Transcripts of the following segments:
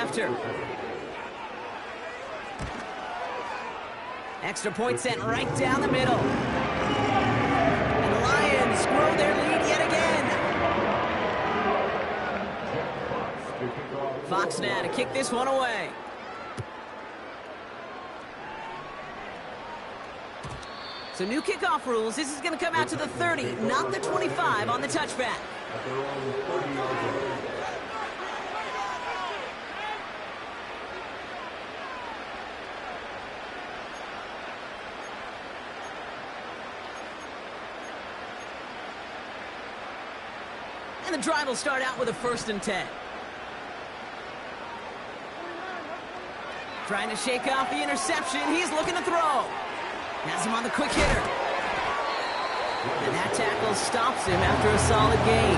after. Extra point sent right down the middle. And the Lions grow their lead yet again. Fox now to kick this one away. So new kickoff rules. This is going to come out to the 30, not the 25 on the touchback. And the drive will start out with a 1st and 10. Trying to shake off the interception. He's looking to throw. Has him on the quick hitter. And that tackle stops him after a solid gain.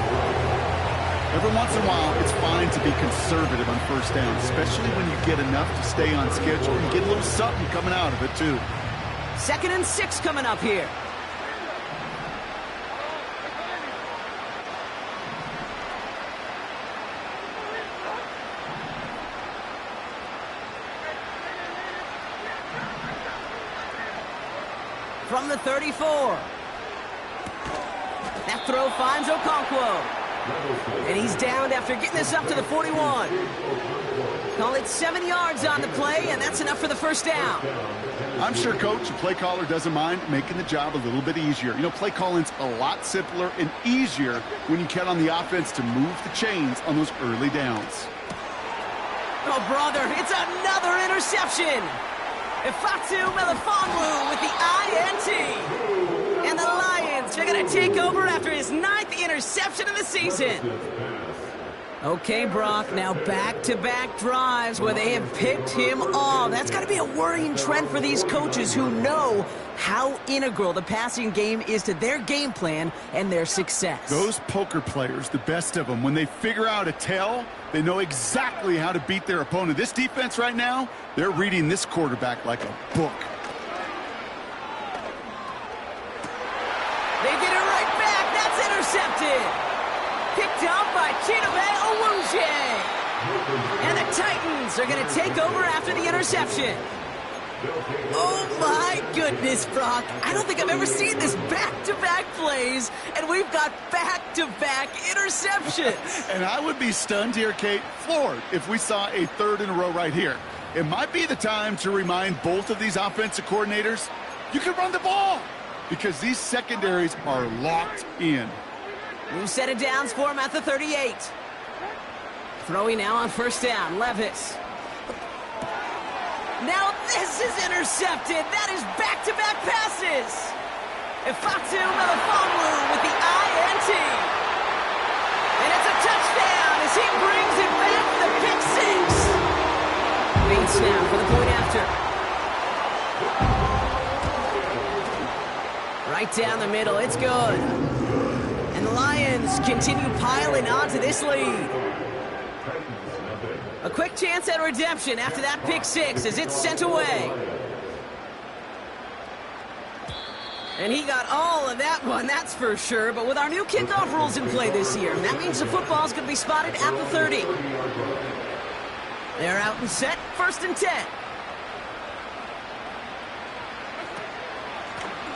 Every once in a while, it's fine to be conservative on 1st down, especially when you get enough to stay on schedule and get a little something coming out of it, too. 2nd and 6 coming up here. From the 34. That throw finds Okonkwo. And he's downed after getting this up to the 41. Call it 7 yards on the play, and that's enough for the 1st down. I'm sure, Coach, the play caller doesn't mind making the job a little bit easier. You know, play calling's a lot simpler and easier when you count on the offense to move the chains on those early downs. Oh, brother, it's another interception. Ifatu Melifonwu with the INT. And the Lions are going to take over after his 9th interception of the season. Okay, Brock, now back-to-back drives where they have picked him off. That's got to be a worrying trend for these coaches who know how integral the passing game is to their game plan and their success. Those poker players, the best of them, when they figure out a tell, they know exactly how to beat their opponent. This defense right now, they're reading this quarterback like a book. They get it right back. That's intercepted. Picked up by Chidobe Awuzie. And the Titans are going to take over after the interception. Oh, my goodness, Brock. I don't think I've ever seen this back-to-back plays, and we've got back-to-back interceptions. And I would be stunned here, Kate, floored, if we saw a 3rd in a row right here. It might be the time to remind both of these offensive coordinators, you can run the ball, because these secondaries are locked in. New set of downs for him at the 38. Throwing now on 1st down, Levis. Now this is intercepted. That is back-to-back passes. Ifatu Melifonwu with the INT. And it's a touchdown as he brings it back for the pick 6. Bates now for the point after. Right down the middle. It's good. And the Lions continue piling onto this lead. A quick chance at redemption after that pick 6 as it's sent away. And he got all of that one, that's for sure. But with our new kickoff rules in play this year, that means the football's going to be spotted at the 30. They're out and set, 1st and 10.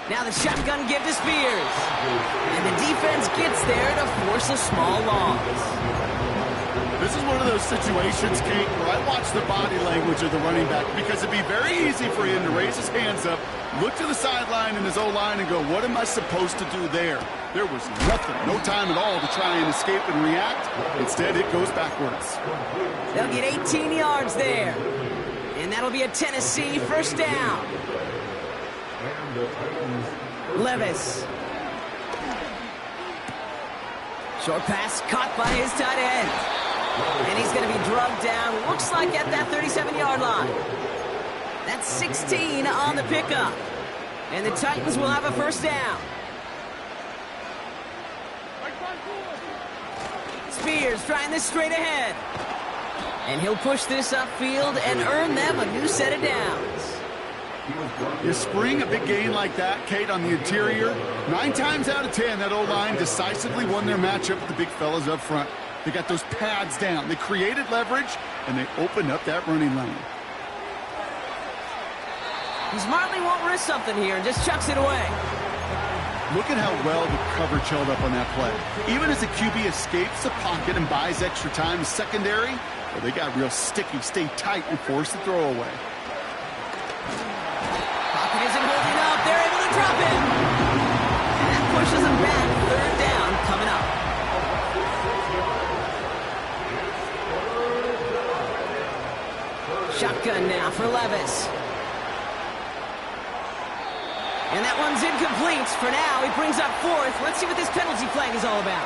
Now the shotgun give to Spears. And the defense gets there to force a small loss. This is one of those situations, Kate, where I watch the body language of the running back because it'd be very easy for him to raise his hands up, look to the sideline in his O-line and go, what am I supposed to do there? There was nothing, no time at all to try and escape and react. Instead, it goes backwards. They'll get 18 yards there. And that'll be a Tennessee 1st down. Levis. Short pass caught by his tight end. And he's going to be drugged down, looks like at that 37-yard line. That's 16 on the pickup. And the Titans will have a 1st down. Spears trying this straight ahead. And he'll push this upfield and earn them a new set of downs. You spring a big gain like that, Kate, on the interior, 9 times out of 10, that O-line decisively won their matchup with the big fellas up front. They got those pads down. They created leverage, and they open up that running lane. He smartly won't risk something here and just chucks it away. Look at how well the coverage held up on that play. Even as the QB escapes the pocket and buys extra time in secondary, well, they got real sticky, stay tight, and force the throw away. Pocket isn't holding up. They're able to drop it. And that pushes them back. Third down coming up. Shotgun now for Levis. And that one's incomplete. For now, he brings up fourth. Let's see what this penalty flag is all about.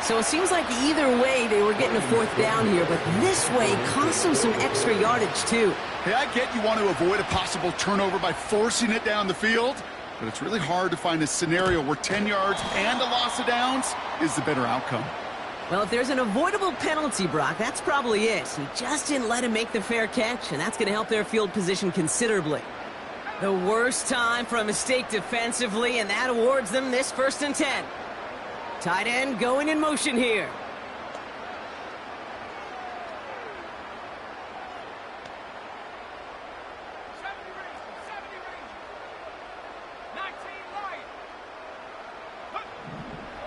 So it seems like either way they were getting a fourth down here, but this way cost them some extra yardage too. Hey, I get you want to avoid a possible turnover by forcing it down the field, but it's really hard to find a scenario where 10 yards and a loss of downs is the better outcome. Well, if there's an avoidable penalty, Brock, that's probably it. He just didn't let him make the fair catch, and that's going to help their field position considerably. The worst time for a mistake defensively, and that awards them this 1st and 10. Tight end going in motion here.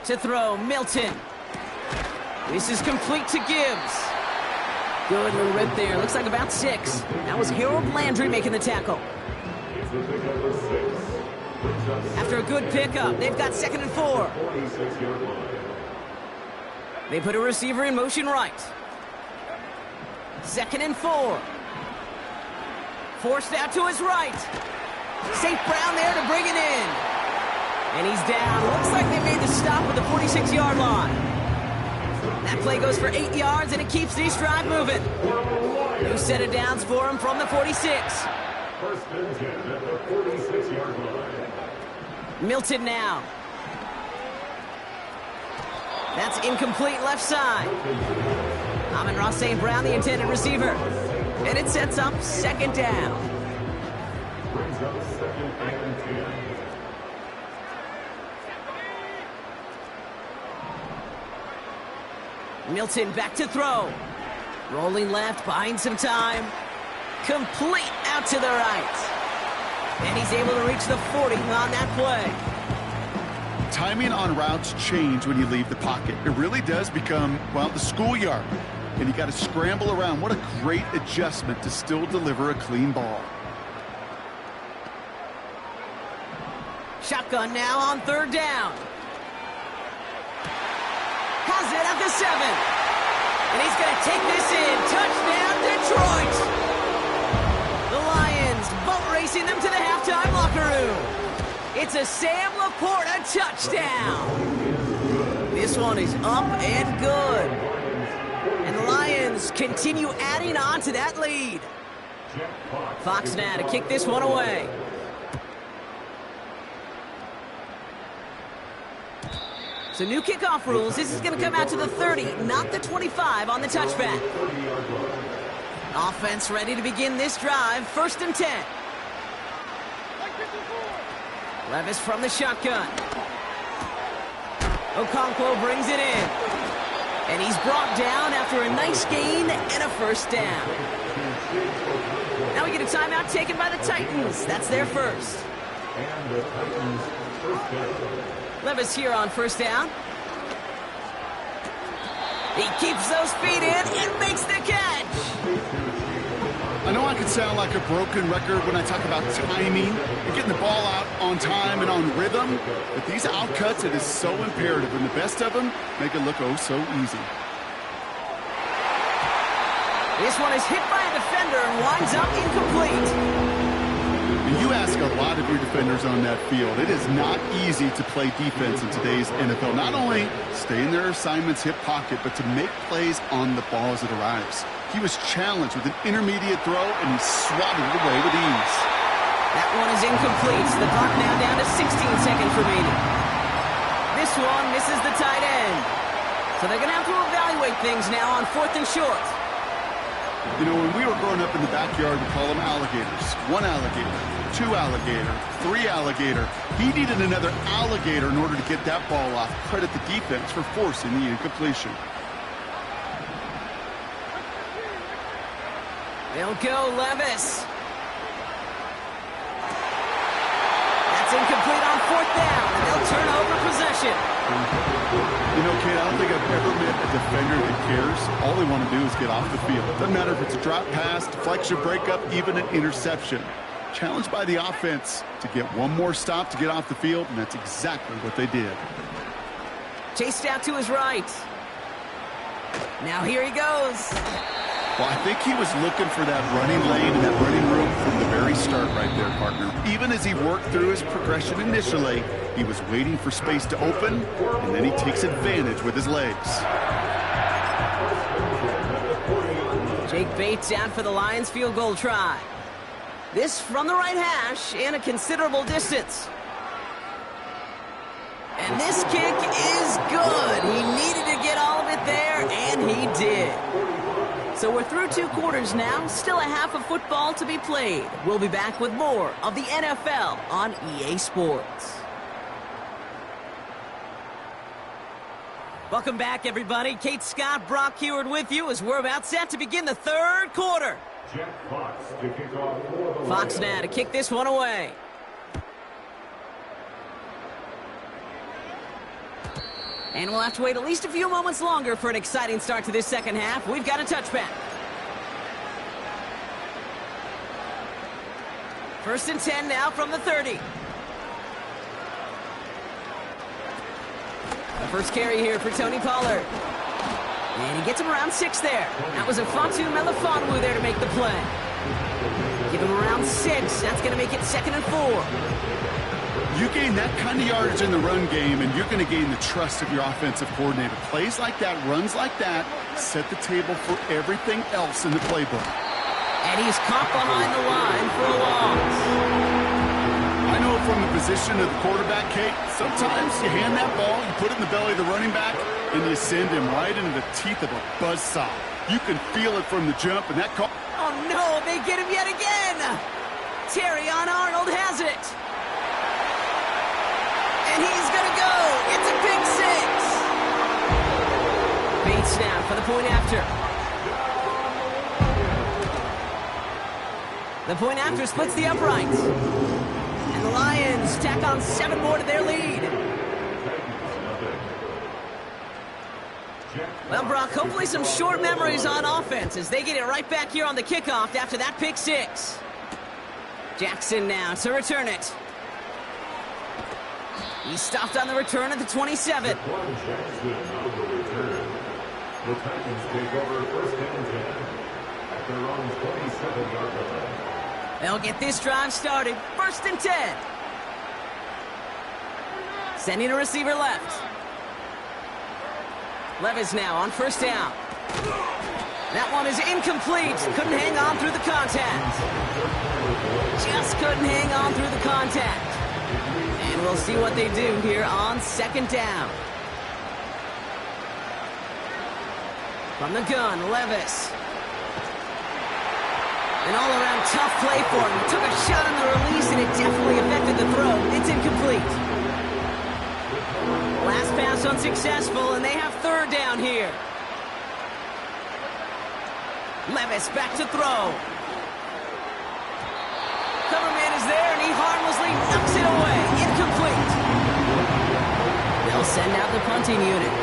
To throw, Milton. This is complete to Gibbs. Good little rip there. Looks like about 6. That was Harold Landry making the tackle. After a good pickup, they've got 2nd and 4. They put a receiver in motion right. 2nd and 4. Forced out to his right. St. Brown there to bring it in. And he's down. Looks like they made the stop at the 46-yard line. That play goes for 8 yards, and it keeps this drive moving. New set of downs for him from the 46. 1st and 10 at the 46-yard line. Milton now. That's incomplete left side. Amon-Ra St. Brown, the intended receiver. And it sets up 2nd down. Brings up 2nd and 10. Milton back to throw. Rolling left, buying some time. Complete out to the right. And he's able to reach the 40 on that play. Timing on routes change when you leave the pocket. It really does become, well, the schoolyard. And you got to scramble around. What a great adjustment to still deliver a clean ball. Shotgun now on 3rd down. Has it at the 7. And he's going to take this in. Touchdown, Detroit. The Lions boat racing them to the halftime locker room. It's a Sam Laporta touchdown. This one is up and good. And the Lions continue adding on to that lead. Fox now to kick this one away. So new kickoff rules. This is going to come out to the 30, not the 25 on the touchback. Offense ready to begin this drive. 1st and 10. Levis from the shotgun. Okonkwo brings it in. And he's brought down after a nice gain and a 1st down. Now we get a timeout taken by the Titans. That's their first. And the Titans' 1st down. Levis here on 1st down. He keeps those feet in and makes the catch. I know I could sound like a broken record when I talk about timing and getting the ball out on time and on rhythm, but these outcuts, it is so imperative, and the best of them make it look oh so easy. This one is hit by a defender and winds up incomplete. You ask a lot of your defenders on that field. It is not easy to play defense in today's NFL. Not only stay in their assignment's hip pocket, but to make plays on the ball as it arrives. He was challenged with an intermediate throw, and he swatted it away with ease. That one is incomplete. The clock now down to 16 seconds remaining. This one misses the tight end. So they're going to have to evaluate things now on 4th and short. You know, when we were growing up in the backyard, we call them alligators. 1 alligator, 2 alligator, 3 alligator. He needed another alligator in order to get that ball off. Credit the defense for forcing the incompletion. They'll go Levis. That's incomplete on 4th down, and they'll turn over possession. You know, Kate, I don't think I've ever met a defender that cares. All they want to do is get off the field. Doesn't matter if it's a drop pass, deflection, breakup, even an interception. Challenged by the offense to get one more stop to get off the field, and that's exactly what they did. Chased out to his right. Now here he goes. Well, I think he was looking for that running lane and that running room from the very start right there, partner. Even as he worked through his progression initially, he was waiting for space to open, and then he takes advantage with his legs. Jake Bates out for the Lions field goal try. This from the right hash and a considerable distance. And this kick is good. He needed to get all of it there, and he did. So we're through 2 quarters now, still a half of football to be played. We'll be back with more of the NFL on EA Sports. Welcome back, everybody. Kate Scott, Brock Heward with you as we're about set to begin the 3rd quarter. Jack Fox to kick off for the Fox Lions. now to kick this one away. And we'll have to wait at least a few moments longer for an exciting start to this 2nd half. We've got a touchback. 1st and 10 now from the 30. The first carry here for Tony Pollard. And he gets him around 6 there. That was a Fatu Melifonwu there to make the play. Give him around 6. That's going to make it 2nd and 4. You gain that kind of yardage in the run game, and you're going to gain the trust of your offensive coordinator. Plays like that, runs like that, set the table for everything else in the playbook. And he's caught behind the line for a loss. I know from the position of the quarterback, Kate, sometimes you hand that ball, you put it in the belly of the running back, and you send him right into the teeth of a buzzsaw. You can feel it from the jump, and that call... Oh, no, they get him yet again. Terrion Arnold has it. And he's going to go. It's a pick 6. Bates now for the point after. The point after splits the uprights. And the Lions tack on 7 more to their lead. Well, Brock, hopefully some short memories on offense as they get it right back here on the kickoff after that pick 6. Jackson now to return it. He stopped on the return at the 27. Jackson on the return. The Titans take over 1st and 10 at their own 27-yard line. They'll get this drive started. 1st and 10. Sending a receiver left. Levis now on 1st down. That one is incomplete. Couldn't hang on through the contact. Just couldn't hang on through the contact. And we'll see what they do here on 2nd down. From the gun, Levis. An all-around tough play for him. He took a shot on the release, and it definitely affected the throw. It's incomplete. Last pass unsuccessful, and they have 3rd down here. Levis back to throw. Coverman is there, and he harmlessly knocks it away. Incomplete. They'll send out the punting unit.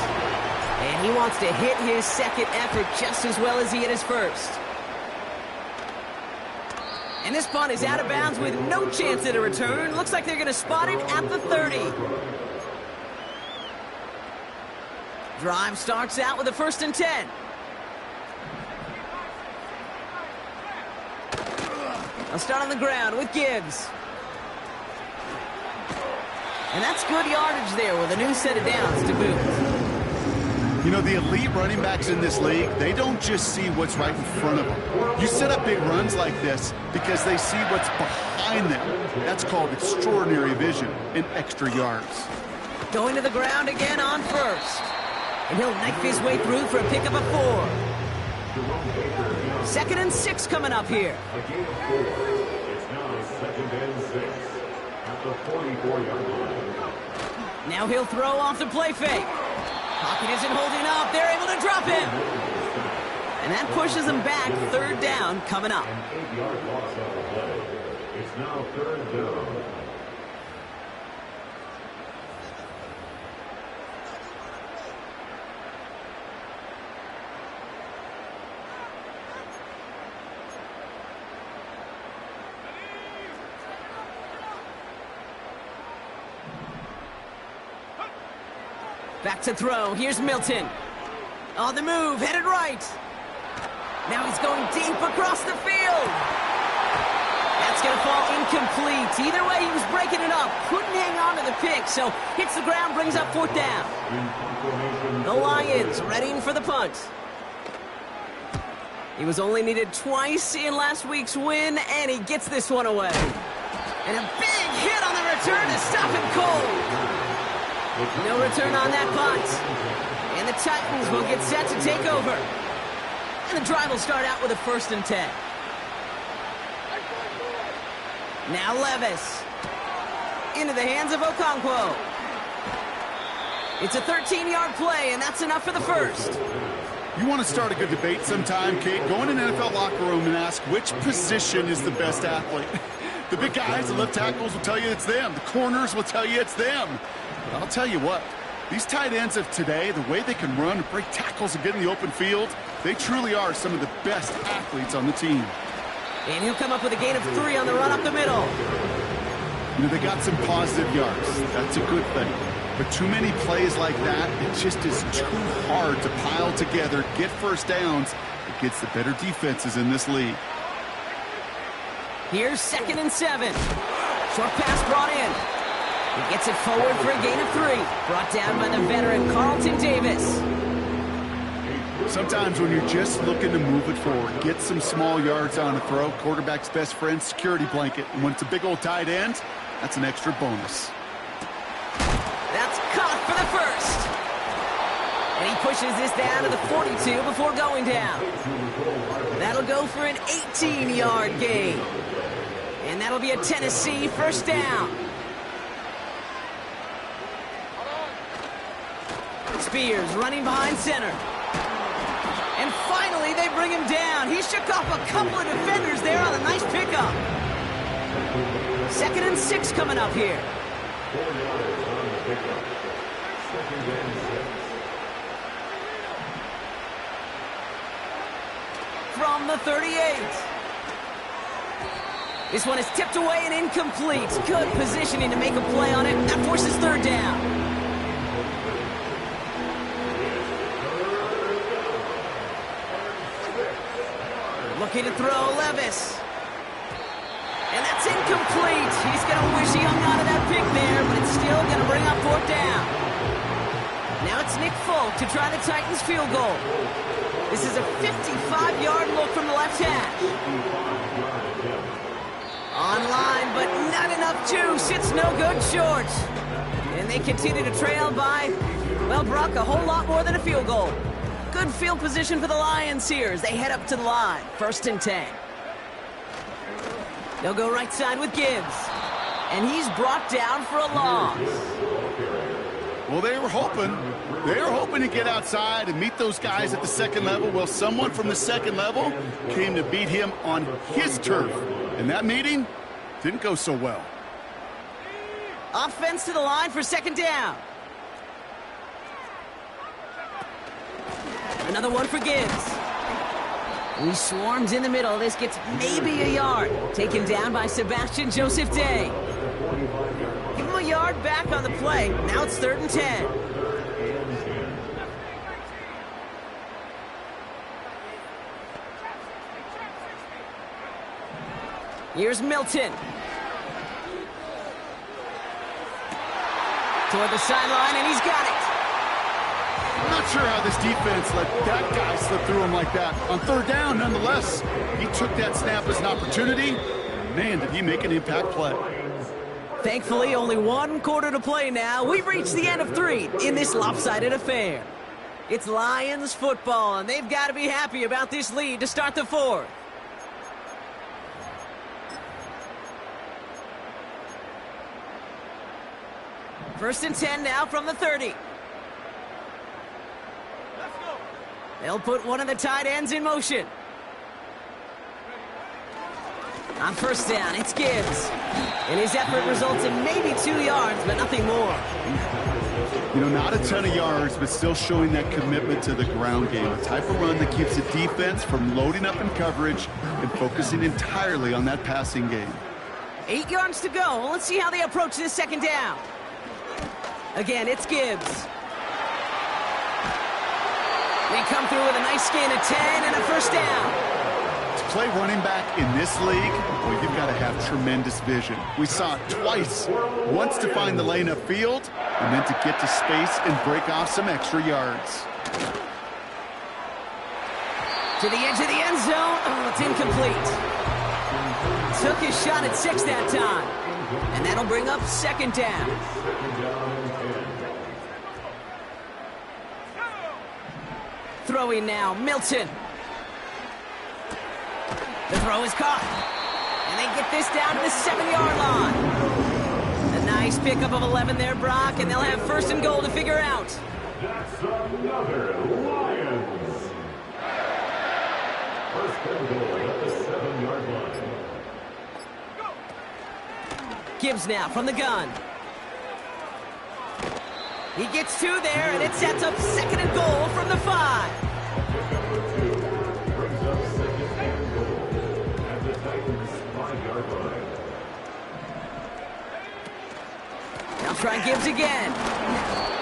And he wants to hit his 2nd effort just as well as he hit his 1st. And this punt is out of bounds with no chance at a return. Looks like they're going to spot it at the 30. Drive starts out with a 1st and 10. I'll start on the ground with Gibbs. And that's good yardage there with a new set of downs to boot. You know, the elite running backs in this league, they don't just see what's right in front of them. You set up big runs like this because they see what's behind them. That's called extraordinary vision and extra yards. Going to the ground again on 1st. And he'll knife his way through for a pickup of 4. 2nd and 6 coming up here. A gain of 4. It's now 2nd and 6 at the 44-yard line. Now he'll throw off the play fake. Pocket isn't holding up. They're able to drop him. And that pushes them back 3rd down down coming up. An 8-yard loss on the play. It's now 3rd down. Back to throw. Here's Milton. On the move, headed right. Now he's going deep across the field. That's going to fall incomplete. Either way, he was breaking it up. Couldn't hang on to the pick, so hits the ground, brings up 4th down. The Lions readying for the punt. He was only needed twice in last week's win, and he gets this one away. And a big hit on the return to stop him cold. No return on that punt. And the Titans will get set to take over. And the drive will start out with a 1st and 10. Now Levis. Into the hands of Okonkwo. It's a 13-yard play, and that's enough for the 1st. You want to start a good debate sometime, Kate? Go in an NFL locker room and ask which position is the best athlete. The big guys, the left tackles will tell you it's them. The corners will tell you it's them. But I'll tell you what, these tight ends of today, the way they can run, break tackles, and get in the open field, they truly are some of the best athletes on the team. And he'll come up with a gain of 3 on the run up the middle. You know, they got some positive yards. That's a good thing. But too many plays like that, it just is too hard to pile together, get 1st downs against the better defenses in this league. Here's 2nd and 7. Short pass brought in. He gets it forward for a gain of 3. Brought down by the veteran Carlton Davis. Sometimes when you're just looking to move it forward, get some small yards on a throw, quarterback's best friend, security blanket. And when it's a big old tight end, that's an extra bonus. That's caught for the 1st. And he pushes this down to the 42 before going down. That'll go for an 18-yard gain. And that'll be a Tennessee 1st down. Spears running behind center. And finally, they bring him down. He shook off a couple of defenders there on a nice pickup. 2nd and 6 coming up here. 4 yards on the pickup. 2nd and 6. From the 38. This one is tipped away and incomplete. Good positioning to make a play on it. That forces 3rd down. Looking to throw Levis. And that's incomplete. He's going to wish he hung on to that pick there, but it's still going to bring up 4th down. Now it's Nick Folk to try the Titans field goal. This is a 55-yard look from the left hash. Online, but not enough juice. It's no good short. And they continue to trail by, well, Brock, a whole lot more than a field goal. Good field position for the Lions here as they head up to the line. 1st and 10. They'll go right side with Gibbs. And he's brought down for a loss. Well, they were hoping to get outside and meet those guys at the 2nd level. Well, someone from the 2nd level came to beat him on his turf. And that meeting didn't go so well. Offense to the line for 2nd down. Another one for Gibbs. He swarms in the middle. This gets maybe a yard. Taken down by Sebastian Joseph Day. Give him a yard back on the play. Now it's 3rd and 10. Here's Milton. Toward the sideline, and he's got it. I'm not sure how this defense let that guy slip through him like that. On 3rd down, nonetheless, he took that snap as an opportunity. Man, did he make an impact play. Thankfully, only 1 quarter to play now. We've reached the end of 3 in this lopsided affair. It's Lions football, and they've got to be happy about this lead to start the 4th. First and 10 now from the 30. They'll put one of the tight ends in motion. On first down, it's Gibbs. And his effort results in maybe 2 yards, but nothing more. You know, not a ton of yards, but still showing that commitment to the ground game. A type of run that keeps the defense from loading up in coverage and focusing entirely on that passing game. 8 yards to go. Let's see how they approach this second down. Again, it's Gibbs. They come through with a nice gain of 10 and a first down. To play running back in this league, well, you've got to have tremendous vision. We saw it twice. Once to find the lane upfield, and then to get to space and break off some extra yards. To the edge of the end zone. Oh, it's incomplete. Took his shot at 6 that time. And that'll bring up second down. Throwing now, Milton. The throw is caught. And they get this down to the 7-yard line. A nice pickup of 11 there, Brock, and they'll have first and goal to figure out. That's another Lions. First and goal at the 7-yard line. Gibbs now from the gun. He gets 2 there, and it sets up second and goal from the 5. Brings up second and goal at the Titans' 5-yard line. Now try Gibbs again.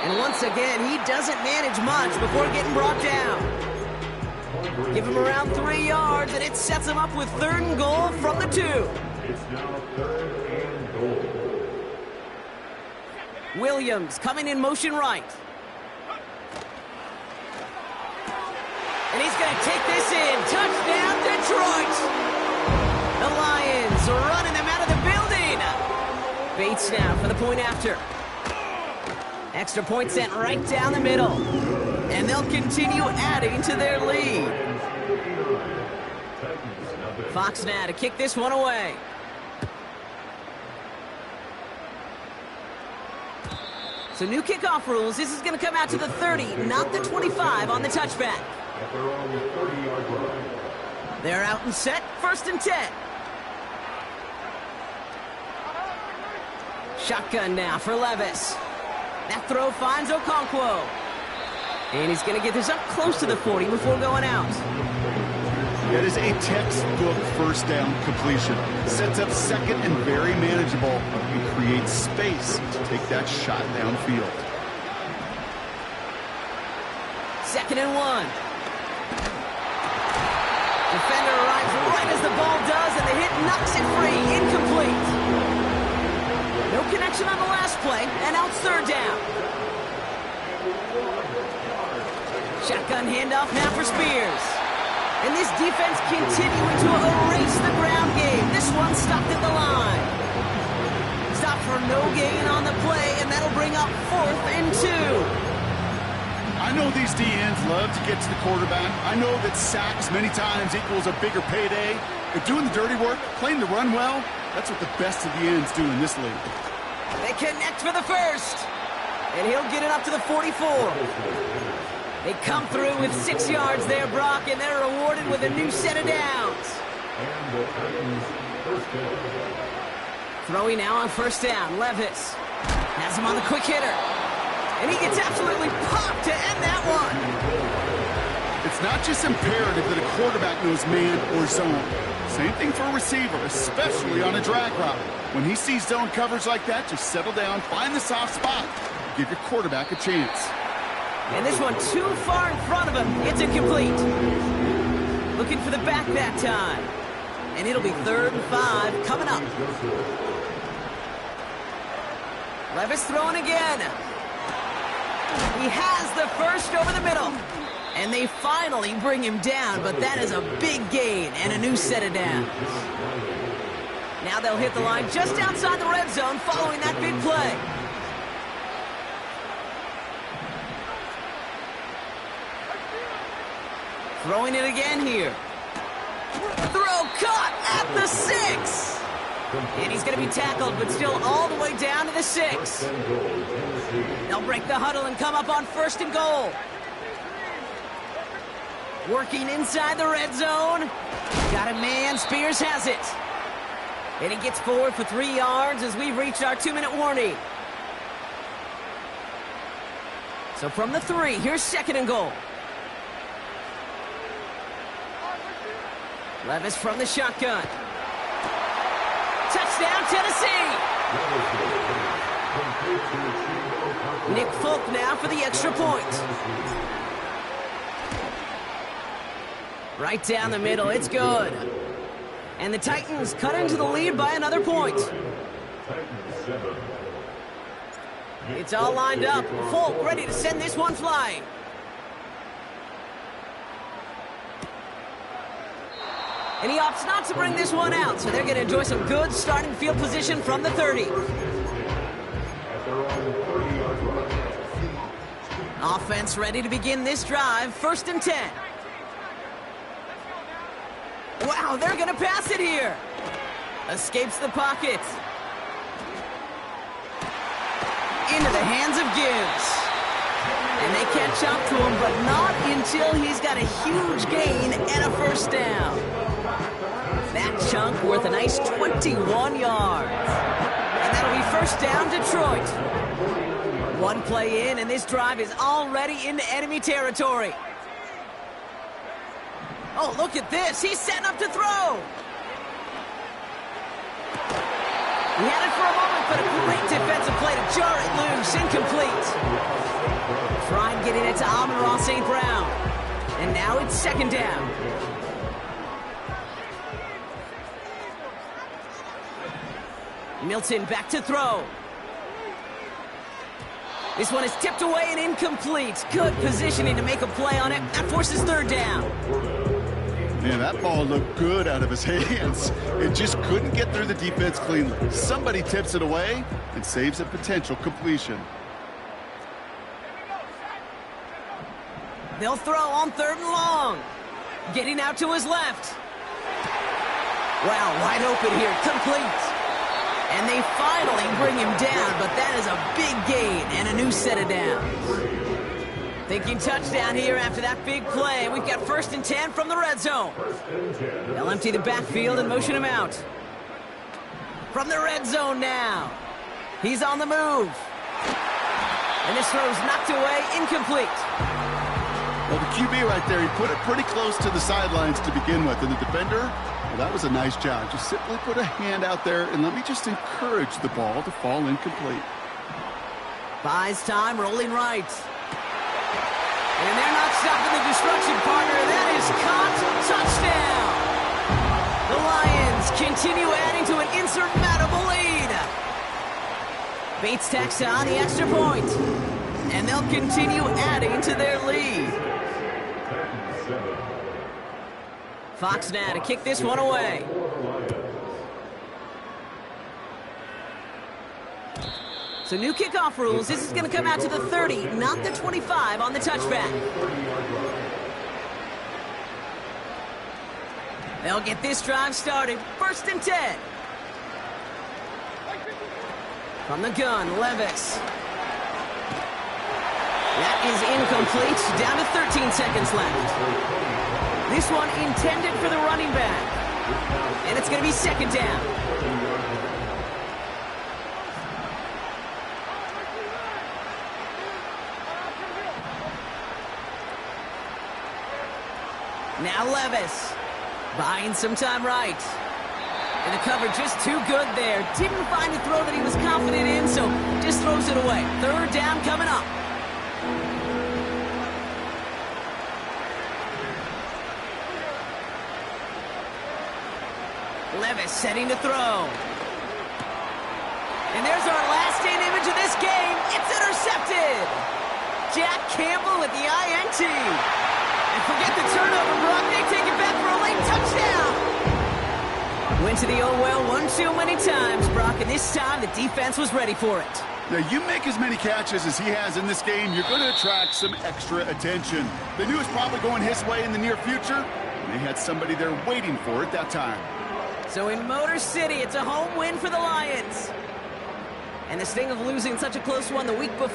And once again, he doesn't manage much before getting brought down. Give him around 3 yards, and it sets him up with third and goal from the 2. It's now third and goal. Williams coming in motion right. And he's going to take this in. Touchdown, Detroit! The Lions running them out of the building. Bates now for the point after. Extra point sent right down the middle. And they'll continue adding to their lead. Fox now to kick this one away. So new kickoff rules. This is going to come out to the 30, not the 25 on the touchback. At their own 30-yard line. They're out and set, first and 10. Shotgun now for Levis. That throw finds Okonkwo. And he's going to get this up close to the 40 before going out. That is a textbook first down completion. Sets up second and very manageable. And creates space to take that shot downfield. Second and 1. Defender arrives right as the ball does, and the hit knocks it free. Incomplete. No connection on the last play, and out third down. Shotgun handoff now for Spears. And this defense continuing to erase the ground game. This one stopped at the line. Stop for no gain on the play, and that'll bring up 4th and 2. I know these DNs love to get to the quarterback. I know that sacks many times equals a bigger payday. But doing the dirty work, playing the run well, that's what the best of the ends do in this league. They connect for the first. And he'll get it up to the 44. They come through with 6 yards there, Brock, and they're rewarded with a new set of downs. And the Titans' first down. Throwing now on first down, Levis has him on the quick hitter. And he gets absolutely popped to end that one. It's not just imperative that a quarterback knows man or zone. Same thing for a receiver, especially on a drag route. When he sees zone coverage like that, just settle down, find the soft spot, give your quarterback a chance. And this one too far in front of him. It's incomplete. Looking for the back that time. And it'll be 3rd and 5 coming up. Levis throwing again. He has the first over the middle. And they finally bring him down, but that is a big gain and a new set of downs. Now they'll hit the line just outside the red zone following that big play. Throwing it again here. Throw caught at the 6. And he's going to be tackled, but still all the way down to the 6. They'll break the huddle and come up on first and goal. Working inside the red zone. Got a man. Spears has it. And he gets forward for 3 yards as we've reached our 2-minute warning. So from the 3, here's 2nd and goal. Levis from the shotgun. Touchdown, Tennessee! Nick Folk now for the extra point. Right down the middle, it's good. And the Titans cut into the lead by another point. It's all lined up. Folk ready to send this one flying. And he opts not to bring this one out, so they're going to enjoy some good starting field position from the 30. Offense ready to begin this drive. 1st and 10. Wow, they're going to pass it here. Escapes the pocket. Into the hands of Gibbs. And they catch up to him, but not until he's got a huge gain and a 1st down. That chunk worth a nice 21 yards. And that'll be 1st down, Detroit. 1 play in, and this drive is already into enemy territory. Oh, look at this. He's setting up to throw. He had it for a moment, but a great defensive play to jar it loose. Incomplete. Frying getting it to Amon-Ra St. Brown. And now it's 2nd down. Milton back to throw. This one is tipped away and incomplete. Good positioning to make a play on it. That forces 3rd down. Man, that ball looked good out of his hands. It just couldn't get through the defense cleanly. Somebody tips it away and saves a potential completion. They'll throw on 3rd and long. Getting out to his left. Wow, wide open here. Complete. And they finally bring him down, but that is a big gain and a new set of downs. Thinking touchdown here after that big play. We've got 1st and 10 from the red zone. They'll empty the backfield and motion him out. From the red zone now. He's on the move. And this throw's knocked away, incomplete. Well, the QB right there, he put it pretty close to the sidelines to begin with. And the defender, well, that was a nice job. Just simply put a hand out there and let me just encourage the ball to fall incomplete. Buys time, rolling right. And they're not stopping the destruction, partner. That is caught. Touchdown. The Lions continue adding to an insurmountable lead. Bates tacks on the extra point. And they'll continue adding to their lead. Fox now to kick this one away. So new kickoff rules. This is going to come out to the 30, not the 25 on the touchback. They'll get this drive started. 1st and 10. From the gun, Levis. That is incomplete. Down to 13 seconds left. This one intended for the running back. And it's going to be 2nd down. Now Levis, buying some time right. And the cover just too good there. Didn't find a throw that he was confident in, so just throws it away. 3rd down coming up. Levis setting to throw. And there's our last-in image of this game. It's intercepted. Jack Campbell with the INT. And forget the turnover, Brock. They take it back for a late touchdown. Went to the oh well one too many times, Brock, and this time the defense was ready for it. Now, you make as many catches as he has in this game, you're going to attract some extra attention. They knew it was probably going his way in the near future, and they had somebody there waiting for it that time. So in Motor City, it's a home win for the Lions. And the sting of losing such a close one the week before